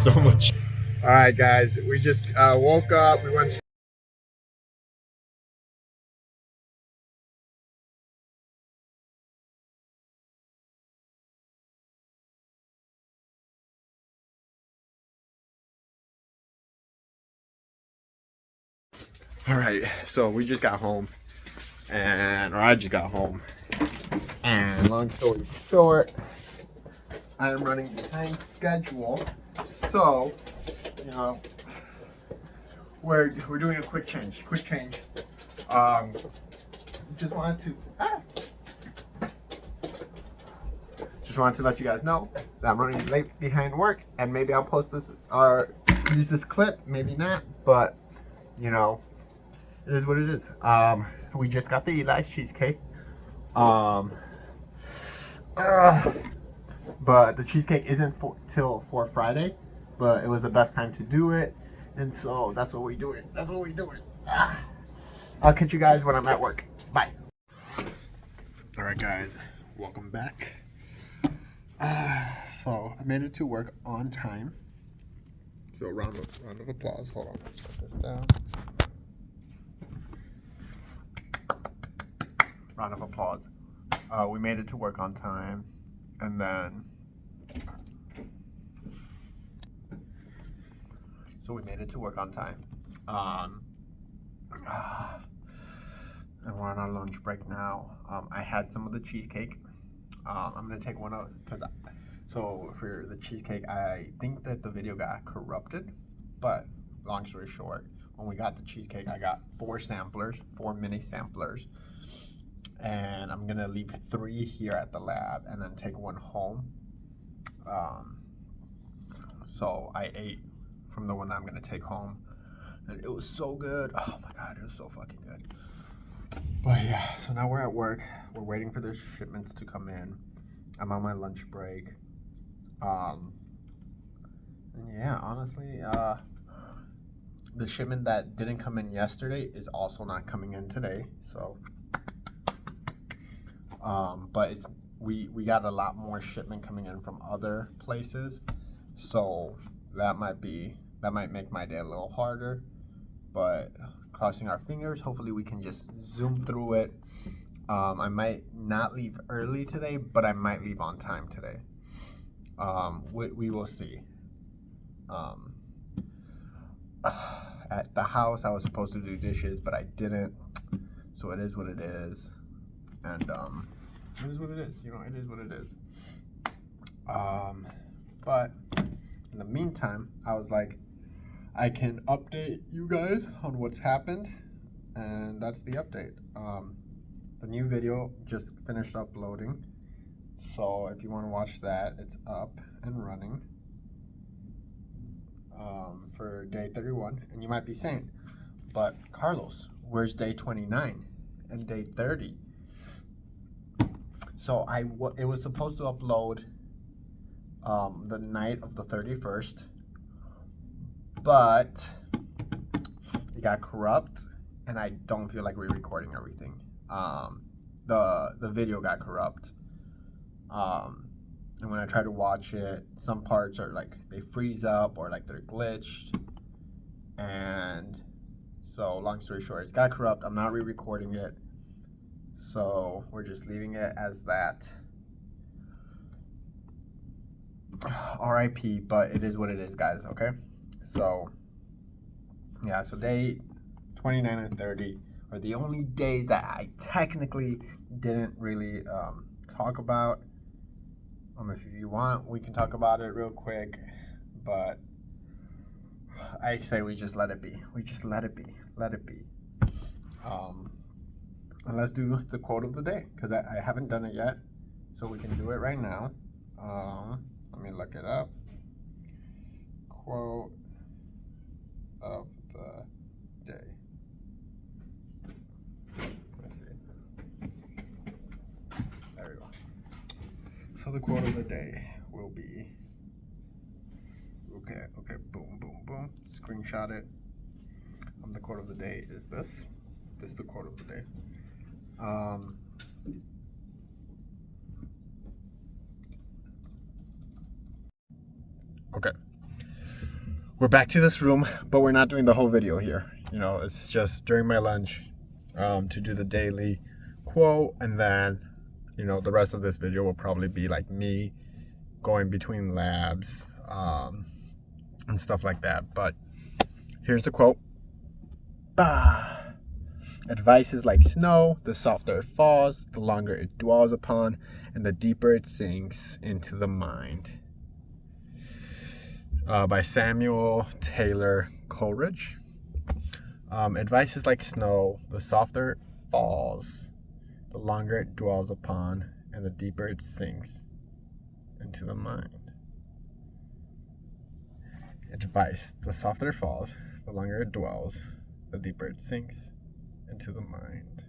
so much. All right, guys, we just woke up. We went. All right, so we just got home, or I just got home, and long story short, I am running behind schedule. So, you know, we're doing a quick change. Um, just wanted to let you guys know that I'm running late behind work, and maybe I'll post this or use this clip, maybe not, but you know, it is what it is. We just got the Eli's cheesecake. But the cheesecake isn't till for Friday, but it was the best time to do it, and so that's what we're doing. I'll catch you guys when I'm at work. Bye. All right, guys, welcome back. So I made it to work on time. So round of applause. Hold on, put this down. Round of applause. We made it to work on time, and then we made it to work on time. And we're on our lunch break now. I had some of the cheesecake. I'm gonna take one out so for the cheesecake, I think that the video got corrupted, but long story short, when we got the cheesecake, I got 4 mini samplers, and I'm gonna leave 3 here at the lab and then take 1 home. So I ate from the one that I'm gonna take home, and it was so good. Oh my god, it was so fucking good. But yeah, so now we're at work. We're waiting for the shipments to come in. I'm on my lunch break. And yeah, honestly, the shipment that didn't come in yesterday is also not coming in today. So, but we got a lot more shipment coming in from other places. So that might make my day a little harder, but crossing our fingers, hopefully we can just zoom through it. I might not leave early today, but I might leave on time today. We will see. At the house, I was supposed to do dishes, but I didn't. So it is what it is, and it is what it is. You know, it is what it is. But in the meantime, I was like, I can update you guys on what's happened, and that's the update. The new video just finished uploading, so if you want to watch that, it's up and running for day 31. And you might be saying, but Carlos, where's day 29 and day 30? So it was supposed to upload the night of the 31st, but it got corrupt, and I don't feel like re-recording everything. The video got corrupt, and when I try to watch it, some parts are like they freeze up or like they're glitched, and so long story short, it's got corrupt. I'm not re-recording it, so we're just leaving it as that. RIP, but it is what it is, guys. Okay, so yeah, so day 29 and 30 are the only days that I technically didn't really talk about. If you want, we can talk about it real quick, but I say we just let it be. Let it be. And let's do the quote of the day, because I haven't done it yet, so we can do it right now. Let me look it up. Quote of the day. Let's see. There we go. So the quote of the day will be, okay, boom, boom, boom. Screenshot it. The quote of the day is this. This is the quote of the day. Okay. we're back to this room, but we're not doing the whole video here. You know, it's just during my lunch to do the daily quote, and then, you know, the rest of this video will probably be like me going between labs and stuff like that. But here's the quote. Advice is like snow, the softer it falls, the longer it dwells upon, and the deeper it sinks into the mind. By Samuel Taylor Coleridge. Advice is like snow, the softer it falls, the longer it dwells upon, and the deeper it sinks into the mind. Advice, the softer it falls, the longer it dwells, the deeper it sinks into the mind.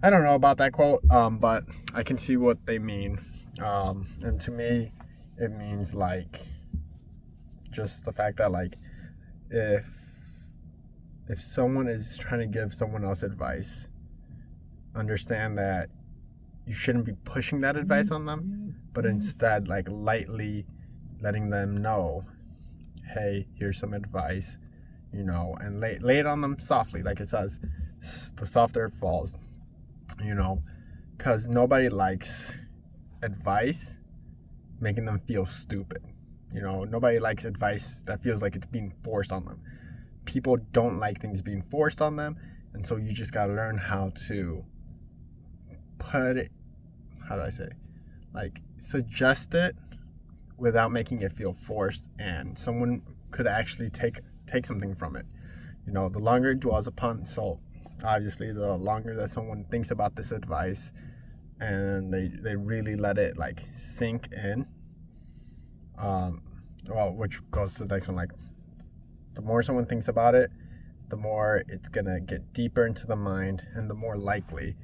I don't know about that quote, but I can see what they mean. And to me, it means like just the fact that like if someone is trying to give someone else advice, understand that you shouldn't be pushing that advice on them, but instead like lightly letting them know, hey, here's some advice, you know, and lay it on them softly, like it says, the softer it falls, you know, because nobody likes advice making them feel stupid. You know, nobody likes advice that feels like it's being forced on them. People don't like things being forced on them, and so you just gotta learn how to put it, how do I say, like suggest it without making it feel forced, and someone could actually take something from it. You know, the longer it dwells upon, so obviously the longer that someone thinks about this advice and they really let it like sink in, well, which goes to the next one, like the more someone thinks about it, the more it's gonna get deeper into the mind, and the more likely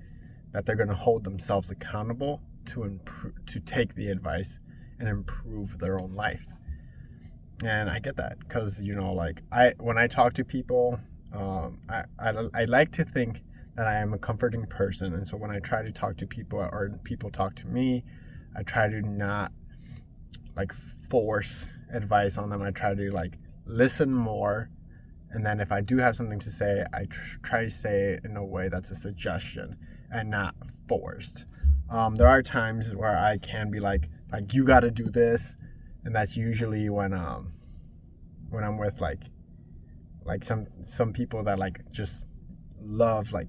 that they're gonna hold themselves accountable to take the advice and improve their own life. And I get that, because, you know, like when I talk to people, I like to think that I am a comforting person, and so when I try to talk to people or people talk to me, I try to not like force advice on them. I try to like listen more, and then if I do have something to say, I try to say it in a way that's a suggestion and not forced. There are times where I can be like you got to do this, and that's usually when I'm with like some people that like just love like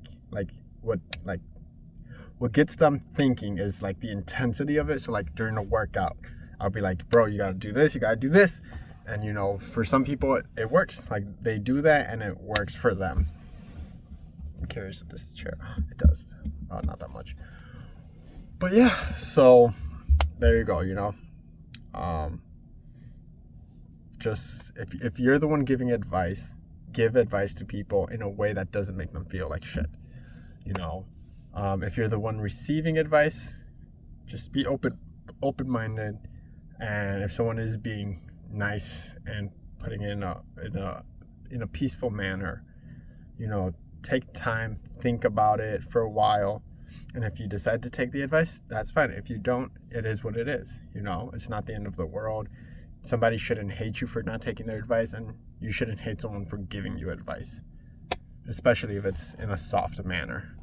what gets them thinking is like the intensity of it. So like during a workout, I'll be like, bro, you got to do this, you got to do this. And, you know, for some people, it works. Like, they do that, and it works for them. I'm curious if this chair, it does. Not that much. But, yeah, so there you go, you know. Just, if you're the one giving advice, give advice to people in a way that doesn't make them feel like shit, you know. If you're the one receiving advice, just be open-minded. And if someone is being nice and putting it in a peaceful manner, you know, take time, think about it for a while, and if you decide to take the advice, that's fine. If you don't, it is what it is. You know, it's not the end of the world. Somebody shouldn't hate you for not taking their advice, and you shouldn't hate someone for giving you advice, especially if it's in a soft manner.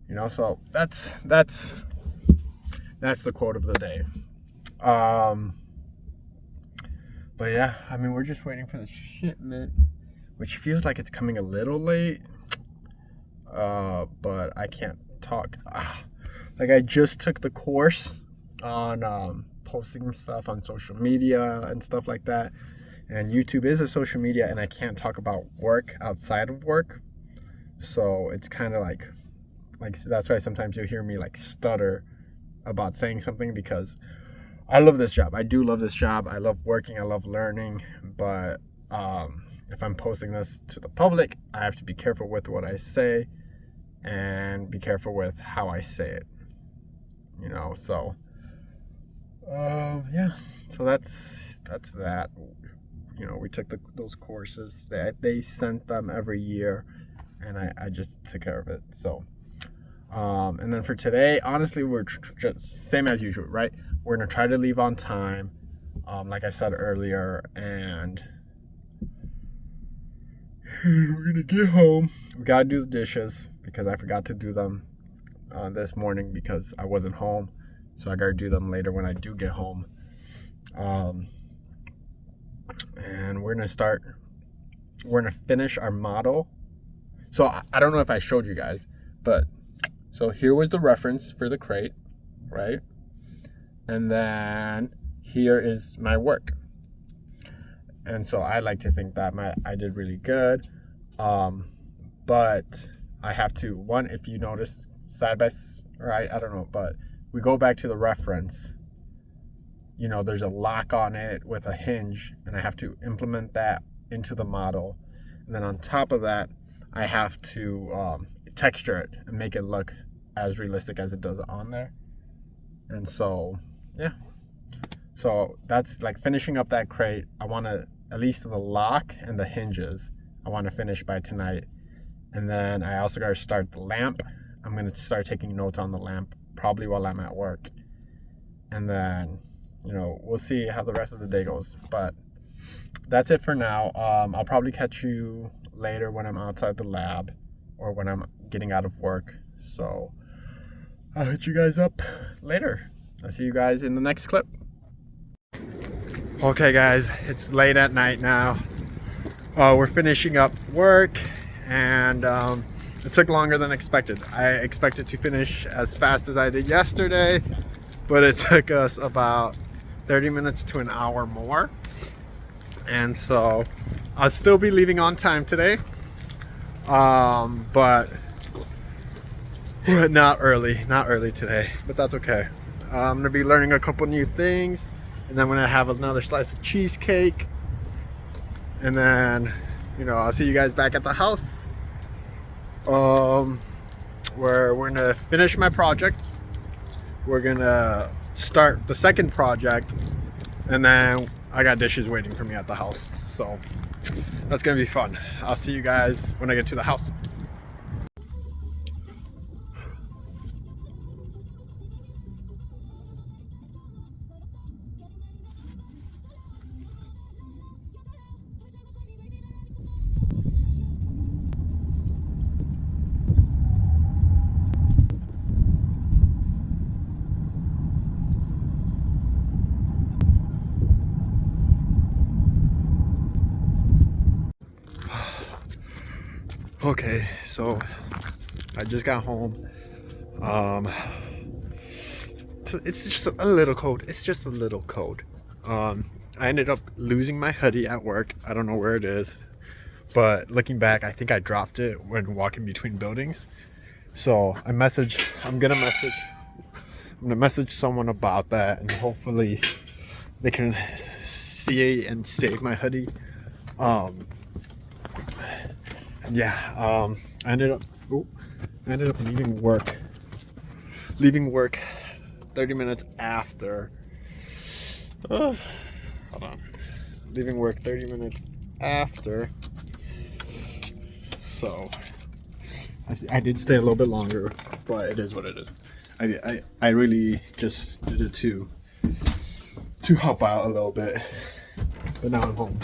You know, so that's the quote of the day. But yeah, I mean, we're just waiting for the shipment, which feels like it's coming a little late. But I can't talk. Like, I just took the course on posting stuff on social media and stuff like that. And YouTube is a social media, and I can't talk about work outside of work. So it's kind of like that's why sometimes you'll hear me like stutter about saying something, because I love this job. I do love this job. I love working. I love learning. But if I'm posting this to the public, I have to be careful with what I say and be careful with how I say it. You know, so yeah. So that's that. You know, we took those courses. They sent them every year, and I just took care of it. So, and then for today, honestly, we're just same as usual, right? We're gonna try to leave on time, like I said earlier, and And we're gonna get home. We gotta do the dishes because I forgot to do them this morning because I wasn't home. So I gotta do them later when I do get home. And we're gonna finish our model. So I don't know if I showed you guys, but so here was the reference for the crate, right? And then here is my work. And so I like to think that I did really good. But I have to, one, if you notice side by side, right? I don't know, but we go back to the reference. You know, there's a lock on it with a hinge, and I have to implement that into the model. And then on top of that, I have to texture it and make it look as realistic as it does on there. And so, yeah. So that's like finishing up that crate. I want to, at least the lock and the hinges, I want to finish by tonight. And then I also got to start the lamp. I'm going to start taking notes on the lamp probably while I'm at work. And then, you know, we'll see how the rest of the day goes. But that's it for now. I'll probably catch you later when I'm outside the lab or when I'm getting out of work. So I'll hit you guys up later. I'll see you guys in the next clip. Okay guys, it's late at night now. We're finishing up work, and it took longer than expected. I expected to finish as fast as I did yesterday, but it took us about 30 minutes to an hour more. And so I'll still be leaving on time today, but not early today, but that's okay. I'm gonna be learning a couple new things, and then I'm gonna have another slice of cheesecake, and then, you know, I'll see you guys back at the house, where we're gonna finish my project. We're gonna start the second project, and then I got dishes waiting for me at the house, so that's gonna be fun. I'll see you guys when I get to the house. Okay, so I just got home. It's just a little cold. It's just a little cold. I ended up losing my hoodie at work. I don't know where it is, but looking back, I think I dropped it when walking between buildings. So I'm gonna message someone about that, and hopefully they can see and save my hoodie. Yeah, I ended up leaving work 30 minutes after. Hold on. Leaving work 30 minutes after. So I did stay a little bit longer, but it is what it is. I really just did it to help out a little bit. But now I'm home.